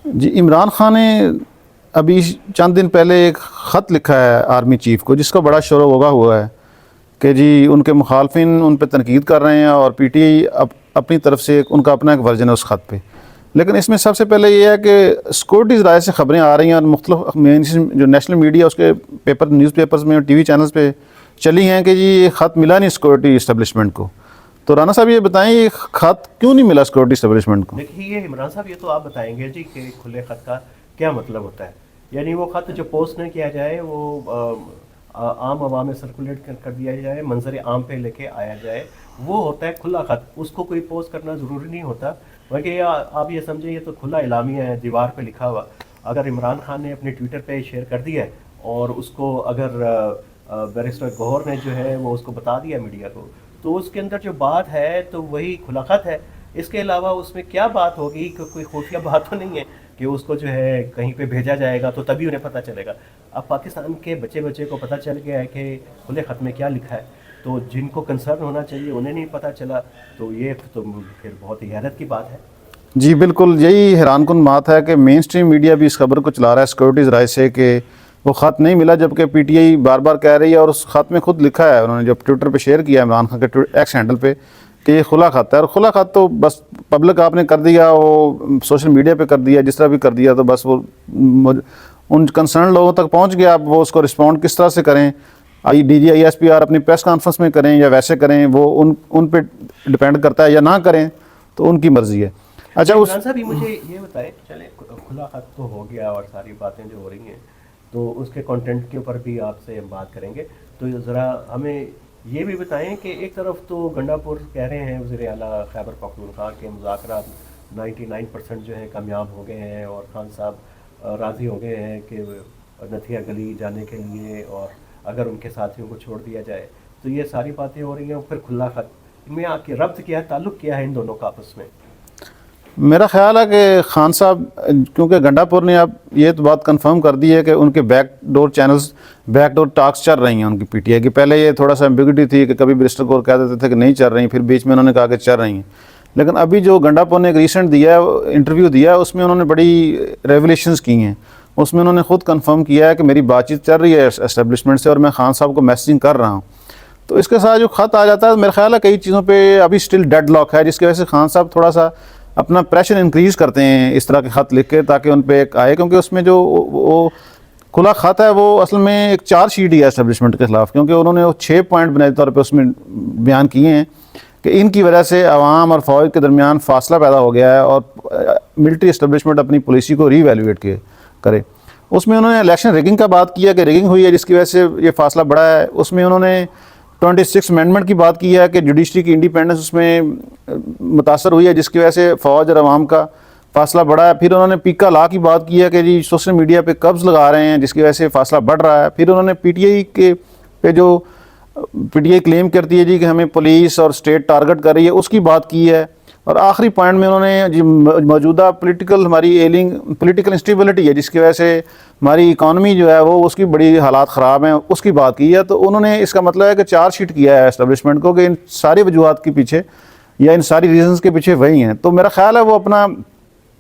جی، عمران خان نے ابھی چند دن پہلے ایک خط لکھا ہے آرمی چیف کو، جس کا بڑا شور و غوغا ہوا ہے کہ جی ان کے مخالفین ان پہ تنقید کر رہے ہیں اور پی ٹی آئی اپنی طرف سے ان کا اپنا ایک ورژن ہے اس خط پہ. لیکن اس میں سب سے پہلے یہ ہے کہ سیکورٹی ذرائع سے خبریں آ رہی ہیں اور مختلف جو نیشنل میڈیا اس کے نیوز پیپرز میں اور ٹی وی چینلز پہ چلی ہیں کہ جی یہ خط ملا نہیں سیکورٹی اسٹیبلشمنٹ کو. تو رانا صاحب یہ بتائیں یہ خط کیوں نہیں ملا سیکورٹی اسٹیبلشمنٹ کو؟ دیکھیے یہ عمران صاحب، یہ تو آپ بتائیں گے جی کہ کھلے خط کا کیا مطلب ہوتا ہے. یعنی وہ خط جو پوسٹ نہ کیا جائے، وہ عام عوام میں سرکولیٹ کر دیا جائے، منظر عام پہ لے کے آیا جائے، وہ ہوتا ہے کھلا خط. اس کو کوئی پوسٹ کرنا ضروری نہیں ہوتا، بلکہ آپ یہ سمجھیں یہ تو کھلا اعلامیہ ہے دیوار پہ لکھا ہوا. اگر عمران خان نے اپنے ٹویٹر پہ شیئر کر دیا ہے اور اس کو اگر بیرسٹر گوہر نے جو ہے وہ اس کو بتا دیا میڈیا کو، تو اس کے اندر جو بات ہے تو وہی کھلا خط ہے. اس کے علاوہ اس میں کیا بات ہوگی کہ کوئی خفیہ بات تو نہیں ہے کہ اس کو جو ہے کہیں پہ بھیجا جائے گا تو تبھی انہیں پتہ چلے گا. اب پاکستان کے بچے کو پتہ چل گیا ہے کہ کھلے خط میں کیا لکھا ہے، تو جن کو کنسرن ہونا چاہیے انہیں نہیں پتہ چلا، تو یہ تو پھر بہت ہی حیرت کی بات ہے. جی بالکل، یہی حیران کن بات ہے کہ مین سٹریم میڈیا بھی اس خبر کو چلا رہا ہے سیکورٹی ذرائع سے کہ وہ خط نہیں ملا، جبکہ پی ٹی آئی بار بار کہہ رہی ہے اور اس خط میں خود لکھا ہے انہوں نے، جب ٹویٹر پہ شیئر کیا عمران خان کے ایکس ہینڈل پہ، کہ یہ کھلا خط ہے. اور کھلا خط تو بس پبلک آپ نے کر دیا، وہ سوشل میڈیا پہ کر دیا، جس طرح بھی کر دیا، تو بس وہ ان کنسرن لوگوں تک پہنچ گیا. اب وہ اس کو رسپونڈ کس طرح سے کریں، D G I S P R اپنی پریس کانفرنس میں کریں یا ویسے کریں، وہ ان پہ ڈپینڈ کرتا ہے، یا نہ کریں تو ان کی مرضی ہے. اچھا عمران صاحب مجھے یہ بتائیں، چلیں کھلا خط تو ہو گیا اور ساری باتیں جو ہو رہی ہیں تو اس کے کنٹینٹ کے اوپر بھی آپ سے ہم بات کریں گے، تو ذرا ہمیں یہ بھی بتائیں کہ ایک طرف تو گنڈا پور کہہ رہے ہیں وزیر اعلیٰ خیبر پختونخوا کے مذاکرات 99% جو ہے کامیاب ہو گئے ہیں اور خان صاحب راضی ہو گئے ہیں کہ نتھیا گلی جانے کے لیے، اور اگر ان کے ساتھیوں کو چھوڑ دیا جائے، تو یہ ساری باتیں ہو رہی ہیں. پھر کھلا خط ان میں آپ کی ربط کیا ہے، تعلق کیا ہے ان دونوں کا آپس میں؟ میرا خیال ہے کہ خان صاحب، کیونکہ گنڈا پور نے اب یہ تو بات کنفرم کر دی ہے کہ ان کے back door channels, back door talks چل رہی ہیں ان کی پی ٹی آئی کی. پہلے یہ تھوڑا سا ایمبیگوٹی تھی کہ کبھی بیرسٹر گوہر کہہ دیتے تھے کہ نہیں چل رہی، پھر بیچ میں انہوں نے کہا کہ چل رہی ہیں. لیکن ابھی جو گنڈا پور نے ایک ریسنٹ دیا ہے انٹرویو دیا ہے، اس میں انہوں نے بڑی ریولیشنز کی ہیں. اس میں انہوں نے خود کنفرم کیا ہے کہ میری بات چیت چل رہی ہے اسٹیبلشمنٹ سے اور میں خان صاحب کو میسیجنگ کر رہا ہوں. تو اس کے ساتھ جو خط آ جاتا ہے، میرا خیال ہے کئی چیزوں پہ ابھی سٹل ڈیڈ لاک ہے، جس کی وجہ سے خان صاحب تھوڑا سا اپنا پریشر انکریز کرتے ہیں اس طرح کے خط لکھ کے، تاکہ ان پہ ایک آئے. کیونکہ اس میں جو وہ کھلا خط ہے وہ اصل میں ایک چارج شیٹ ہی ہے اسٹیبلشمنٹ کے خلاف، کیونکہ انہوں نے وہ 6 پوائنٹ بنائی طور پہ اس میں بیان کیے ہیں کہ ان کی وجہ سے عوام اور فوج کے درمیان فاصلہ پیدا ہو گیا ہے اور ملٹری اسٹیبلشمنٹ اپنی پالیسی کو ری ایویلویٹ کرے. اس میں انہوں نے الیکشن ریگنگ کا بات کیا کہ ریگنگ ہوئی ہے جس کی وجہ سے یہ فاصلہ بڑھا ہے. اس میں انہوں نے 26 امینڈمنٹ کی بات کی ہے کہ جوڈیشری کی انڈیپینڈنس اس میں متاثر ہوئی ہے، جس کی وجہ سے فوج اور عوام کا فاصلہ بڑھا ہے. پھر انہوں نے پیکا لا کی بات کی ہے کہ جی سوشل میڈیا پہ قبض لگا رہے ہیں جس کی وجہ سے فاصلہ بڑھ رہا ہے. پھر انہوں نے پی ٹی آئی کے پہ جو پی ٹی آئی کلیم کرتی ہے جی کہ ہمیں پولیس اور اسٹیٹ ٹارگٹ کر رہی ہے، اس کی بات کی ہے. اور آخری پوائنٹ میں انہوں نے جی موجودہ پولیٹیکل ہماری ایلنگ پولیٹیکل انسٹیبلٹی ہے جس کی وجہ سے ہماری اکانومی جو ہے وہ اس کی بڑی حالات خراب ہیں، اس کی بات کی ہے. تو انہوں نے اس کا مطلب ہے کہ چارج شیٹ کیا ہے اسٹیبلشمنٹ کو کہ ان ساری وجوہات کے پیچھے یا ان ساری ریزنز کے پیچھے وہی ہیں. تو میرا خیال ہے وہ اپنا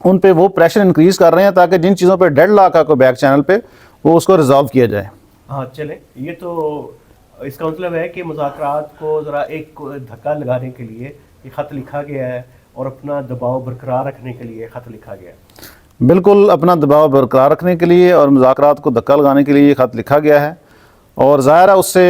ان پہ وہ پریشر انکریز کر رہے ہیں تاکہ جن چیزوں پہ ڈیڈ لاک ہے کوئی بیک چینل پہ وہ اس کو ریزالو کیا جائے. ہاں چلیں، یہ تو اس کا مطلب ہے کہ مذاکرات کو ذرا ایک دھکا لگانے کے لیے یہ خط لکھا گیا ہے اور اپنا دباؤ برقرار رکھنے کے لیے خط لکھا گیا ہے. بالکل، اپنا دباؤ برقرار رکھنے کے لیے اور مذاکرات کو دھکا لگانے کے لیے یہ خط لکھا گیا ہے. اور ظاہر ہے اس سے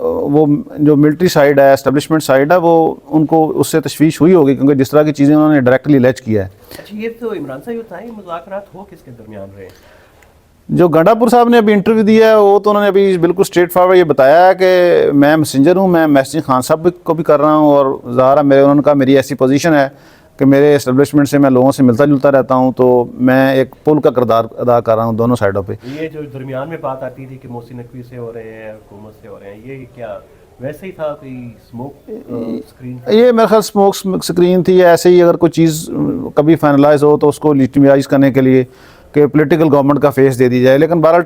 وہ جو ملٹری سائیڈ ہے، اسٹیبلشمنٹ سائیڈ ہے، وہ ان کو اس سے تشویش ہوئی ہوگی کیونکہ جس طرح کی چیزیں انہوں نے ڈائریکٹلی لیچ کیا ہے. اچھا یہ تو عمران صاحب بتائیں مذاکرات ہو کس کے درمیان رہے؟ جو گنڈا پور صاحب نے ابھی انٹرویو دیا ہے وہ تو انہوں نے ابھی بالکل اسٹریٹ فارورڈ یہ بتایا ہے کہ میں میسنجر ہوں، میں میسیجنگ خان صاحب کو بھی کر رہا ہوں، اور ظاہر ہے انہوں نے کہا میری ایسی پوزیشن ہے کہ میرے اسٹیبلشمنٹ سے میں لوگوں سے ملتا جلتا رہتا ہوں، تو میں ایک پل کا کردار ادا کر رہا ہوں دونوں سائڈوں پہ. یہ جو درمیان میں بات آتی تھی کہ محسن نقوی سے ہو رہے ہیں، حکومت سے ہو رہے ہیں، یہ کیا ویسے ہی تھا کوئی اسموک اسکرین؟ یہ میرے خیال اسموک اسکرین تھی، ایسے ہی اگر کوئی چیز کبھی فائنلائز ہو تو اس کو لیجیٹیمائز کرنے کے لیے کہ پولیٹیکل گورنمنٹ کا فیس دے دی جائے. لیکن بہرحال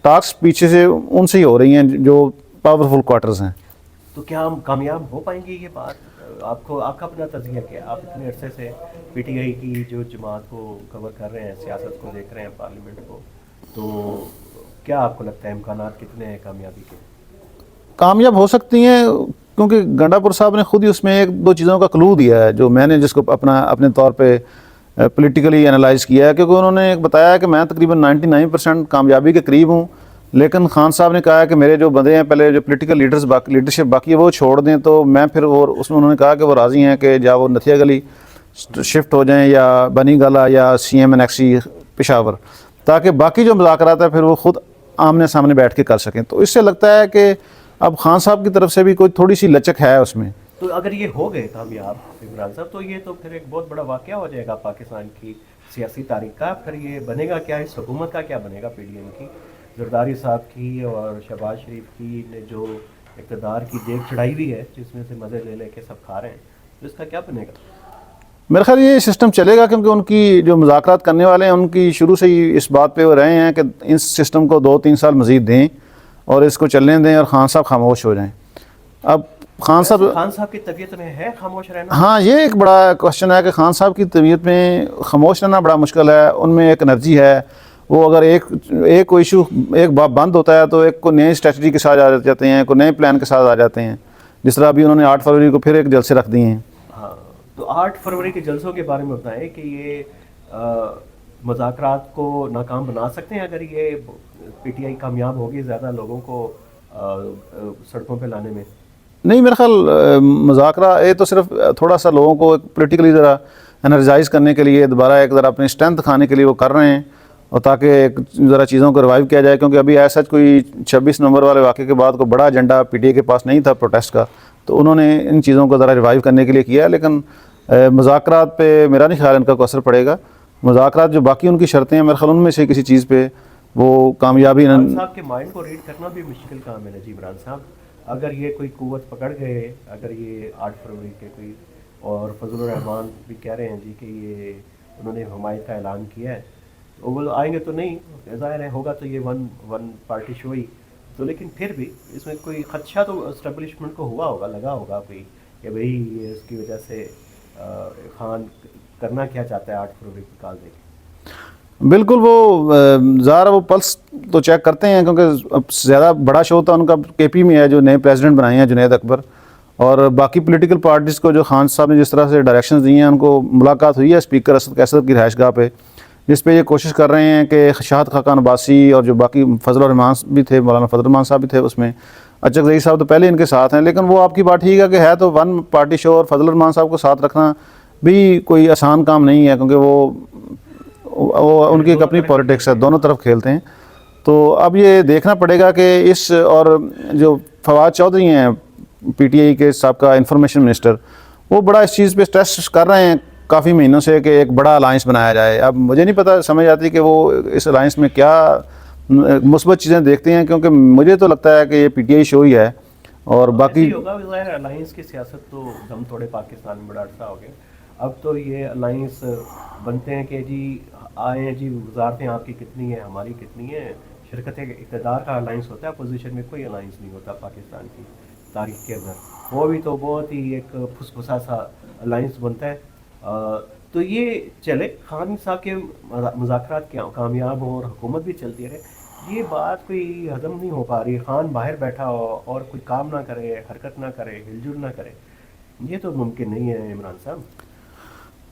ٹاکس پیچھے سے ان سے ہی ہو رہی ہیں جو پاورفل کوارٹرز ہیں. تو کیا ہم کامیاب ہو پائیں گے یہ بات آپ کو آپ کا اپنا تجزیہ کیا؟ آپ اتنے عرصے سے پی ٹی آئی کی جو جماعت کو کور کر رہے ہیں، سیاست کو دیکھ رہے ہیں، پارلیمنٹ کو، تو کیا آپ کو لگتا ہے امکانات کتنے ہیں کامیابی کے؟ کامیاب ہو سکتی ہیں، کیونکہ گنڈا پور صاحب نے خود ہی اس میں ایک دو چیزوں کا کلو دیا ہے جو میں نے جس کو اپنے طور پہ پولیٹیکلی انالائز کیا ہے، کیونکہ انہوں نے ایک بتایا کہ میں تقریباً 99% کامیابی کے قریب ہوں، لیکن خان صاحب نے کہا کہ میرے جو بندے ہیں پہلے جو پولیٹیکل لیڈرشپ باقی ہے وہ چھوڑ دیں، تو میں پھر اس میں انہوں نے کہا کہ وہ راضی ہیں کہ جا وہ نتھیا گلی شفٹ ہو جائیں یا بنی گالا یا سی ایم انیکسی پشاور، تاکہ باقی جو مذاکرات ہیں پھر وہ خود آمنے سامنے بیٹھ کے کر سکیں۔ تو اس سے لگتا ہے کہ اب خان صاحب کی طرف سے بھی کوئی تھوڑی سی لچک ہے اس میں۔ تو اگر یہ ہو گئے کامیاب عمران صاحب، تو یہ تو پھر ایک بہت بڑا واقعہ ہو جائے گا پاکستان کی سیاسی تاریخ کا۔ پھر یہ بنے گا کیا، اس حکومت کا کیا بنے گا؟ پی ڈی ایم کی، زرداری صاحب کی اور شہباز شریف کی نے جو اقتدار کی دیگ چڑھائی ہوئی ہے، جس میں سے مزے لے لے کے سب کھا رہے ہیں، تو اس کا کیا بنے گا؟ میرے خیال یہ سسٹم چلے گا، کیونکہ ان کی جو مذاکرات کرنے والے ہیں ان کی شروع سے ہی اس بات پہ وہ رہے ہیں کہ اس سسٹم کو 2-3 سال مزید دیں اور اس کو چلنے دیں اور خان صاحب خاموش ہو جائیں۔ اب خان صاحب کی طبیعت میں ہے خاموش رہنا؟ ہاں، یہ ایک بڑا کوشچن ہے کہ خان صاحب کی طبیعت میں خاموش رہنا بڑا مشکل ہے۔ ان میں ایک انرجی ہے، وہ اگر ایک کوئی ایشو ایک باب بند ہوتا ہے تو ایک کو نئے اسٹریٹجی کے ساتھ آ جاتے ہیں، کوئی نئے پلان کے ساتھ آ جاتے ہیں، جس طرح ابھی انہوں نے 8 فروری کو پھر ایک جلسے رکھ دیے ہیں۔ ہاں، تو 8 فروری کے جلسوں کے بارے میں بتائیں کہ یہ مذاکرات کو ناکام بنا سکتے ہیں اگر یہ پی ٹی آئی کامیاب ہوگی زیادہ لوگوں کو سڑکوں پہ لانے میں؟ نہیں، میرا خیال مذاکرہ یہ تو صرف تھوڑا سا لوگوں کو پولیٹیکلی ذرا انرجائز کرنے کے لیے، دوبارہ ایک ذرا اپنی اسٹرینتھ دکھانے کے لیے وہ کر رہے ہیں، اور تاکہ ایک ذرا چیزوں کو ریوائیو کیا جائے، کیونکہ ابھی ایسا کوئی 26 نومبر والے واقعے کے بعد کوئی بڑا ایجنڈا پی ٹی اے کے پاس نہیں تھا پروٹیسٹ کا، تو انہوں نے ان چیزوں کو ذرا ریوائیو کرنے کے لیے کیا۔ لیکن مذاکرات پہ میرا نہیں خیال ان کا کوئی اثر پڑے گا۔ مذاکرات جو باقی ان کی شرطیں ہیں، میرے خیال ان میں سے کسی چیز پہ وہ کامیابی عمران صاحب کے مائنڈ کو ریڈ کرنا بھی مشکل کام ہے نا جی عمران صاحب۔ اگر یہ کوئی قوت پکڑ گئے، اگر یہ 8 فروری کے کوئی، اور فضل الرحمان بھی کہہ رہے ہیں جی کہ یہ انہوں نے حمایت کا اعلان کیا ہے، تو وہ آئیں گے تو نہیں، ظاہر ہے ہوگا تو یہ ون پارٹی شو ہی تو، لیکن پھر بھی اس میں کوئی خدشہ تو اسٹیبلشمنٹ کو ہوا ہوگا، لگا ہوگا کوئی کہ بھئی یہ اس کی وجہ سے خان کرنا کیا چاہتا ہے 8 فروری کی کال دے کے۔ بالکل، وہ ظاہر وہ پلس تو چیک کرتے ہیں، کیونکہ اب زیادہ بڑا شو تھا ان کا کے پی میں ہے، جو نئے پریزیڈنٹ بنائے ہیں جنید اکبر، اور باقی پولیٹیکل پارٹیز کو جو خان صاحب نے جس طرح سے ڈائریکشنز دی ہیں، ان کو ملاقات ہوئی ہے اسپیکر اسد کیسر کی رہائش گاہ پہ، جس پہ یہ کوشش کر رہے ہیں کہ شاہد خاقان عباسی اور جو باقی فضل الرحمان بھی تھے، مولانا فضل الرحمان صاحب بھی تھے اس میں، اچک زئی صاحب تو پہلے ان کے ساتھ ہیں، لیکن وہ آپ کی بات ٹھیک ہے کہ ہے تو ون پارٹی شو، اور فضل الرحمان صاحب کو ساتھ رکھنا بھی کوئی آسان کام نہیں ہے، کیونکہ وہ ان کی ایک اپنی پولیٹکس ہے، دونوں طرف کھیلتے ہیں۔ تو اب یہ دیکھنا پڑے گا کہ اس، اور جو فواد چودھری ہیں پی ٹی آئی کے سابقہ انفارمیشن منسٹر، وہ بڑا اس چیز پہ اسٹریس کر رہے ہیں کافی مہینوں سے کہ ایک بڑا الائنس بنایا جائے۔ اب مجھے نہیں پتہ سمجھ آتی کہ وہ اس الائنس میں کیا مثبت چیزیں دیکھتے ہیں، کیونکہ مجھے تو لگتا ہے کہ یہ پی ٹی آئی شو ہی ہے، اور باقی ہوگا ظاہر الائنس کی سیاست تو دم توڑے پاکستان میں بڑا عرصہ ہو گیا۔ اب تو یہ الائنس بنتے ہیں کہ جی آئیں جی، وزارتیں آپ کی کتنی ہیں، ہماری کتنی ہیں، شرکت اقتدار کا الائنس ہوتا ہے، اپوزیشن میں کوئی الائنس نہیں ہوتا پاکستان کی تاریخ کے اندر، وہ بھی تو بہت ہی ایک پھس پھسا سا الائنس بنتا ہے۔ تو یہ چلے، خان صاحب کے مذاکرات کامیاب ہوں اور حکومت بھی چلتی رہے، یہ بات کوئی ہضم نہیں ہو پا رہی، خان باہر بیٹھا ہو اور کوئی کام نہ کرے، حرکت نہ کرے، ہل جل نہ کرے، یہ تو ممکن نہیں ہے عمران صاحب۔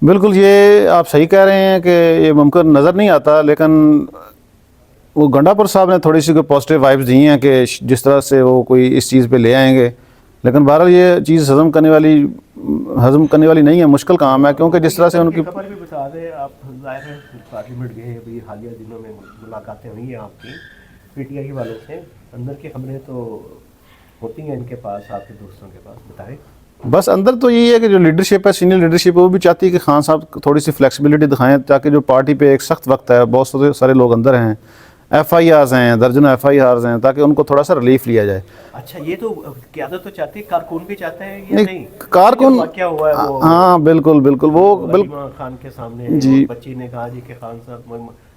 بالکل، یہ آپ صحیح کہہ رہے ہیں کہ یہ ممکن نظر نہیں آتا، لیکن وہ گنڈا پور صاحب نے تھوڑی سی کوئی پازیٹیو وائبز دی ہیں کہ جس طرح سے وہ کوئی اس چیز پہ لے آئیں گے، لیکن بہرحال یہ چیز ہضم کرنے والی نہیں ہے، مشکل کام ہے، کیونکہ جس طرح سے ان کی خبر بھی بتا دیں آپ، ظاہر ہے پارلیمنٹ گئے ابھی حالیہ دنوں میں ملاقاتیں ہوئی ہیں آپ کی پی ٹی آئی والوں سے، اندر کی خبریں تو ہوتی ہیں ان کے پاس، آپ کے دوستوں کے پاس، بتائیں۔ بس اندر تو یہی ہے کہ جو لیڈرشپ ہے، سینئر لیڈرشپ ہے، وہ بھی چاہتی ہے کہ خان صاحب تھوڑی سی فلیکسیبلٹی دکھائیں، تاکہ جو پارٹی پہ ایک سخت وقت ہے، بہت سارے لوگ اندر ہیں، ایف آئی آرز ہیں، درجنوں ایف آئی آرز ہیں، تاکہ ان کو تھوڑا سا ریلیف لیا جائے۔ اچھا، یہ تو قیادت تو چاہتی ہے، کارکن بھی چاہتے ہیں یا نہیں؟ کارکن، کیا ہوا ہے وہ، ہاں بالکل وہ علیمہ خان کے سامنے بچی نے کہا جی کہ خان صاحب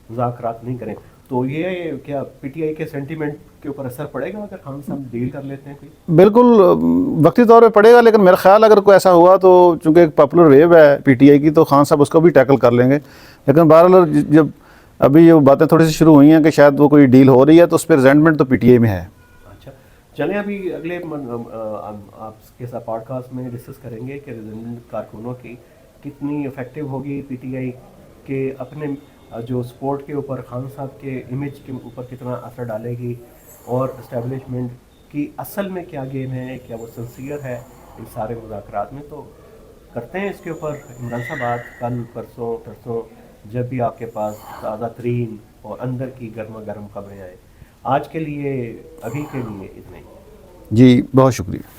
مذاکرات نہیں کریں، تو یہ کیا پی ٹی آئی کے سینٹیمنٹ کے اوپر اثر پڑے گا اگر خان صاحب ڈیل کر لیتے ہیں کوئی؟ بالکل وقتی طور پہ پڑے گا، لیکن میرا خیال اگر کوئی ایسا ہوا تو چونکہ ایک پاپولر ویو ہے پی ٹی آئی کی، تو خان صاحب اس کو بھی ٹیکل کر لیں گے. لیکن بہرحال جب ابھی یہ باتیں تھوڑی سی شروع ہوئی ہیں کہ شاید وہ کوئی ڈیل ہو رہی ہے، تو اس پہ ریزنٹمنٹ تو پی ٹی آئی میں ہے. اچھا چلیں ابھی اگلے آپ کے ساتھ پوڈ کاسٹ میں ڈسکس کریں گے کہ ریزیڈنٹ کارکنوں کی کتنی افیکٹو ہوگی پی ٹی آئی کے اپنے جو سپورٹ کے اوپر، خان صاحب کے امیج کے اوپر کتنا اثر ڈالے گی، اور اسٹیبلشمنٹ کی اصل میں کیا گیم ہے، کیا وہ سنسیئر ہے ان سارے مذاکرات میں. تو کرتے ہیں اس کے اوپر عمران صاحب بات کل پرسوں جب بھی آپ کے پاس تازہ ترین اور اندر کی گرما گرم خبریں آئیں. آج کے لیے ابھی کے لیے اتنا ہی. جی بہت شکریہ.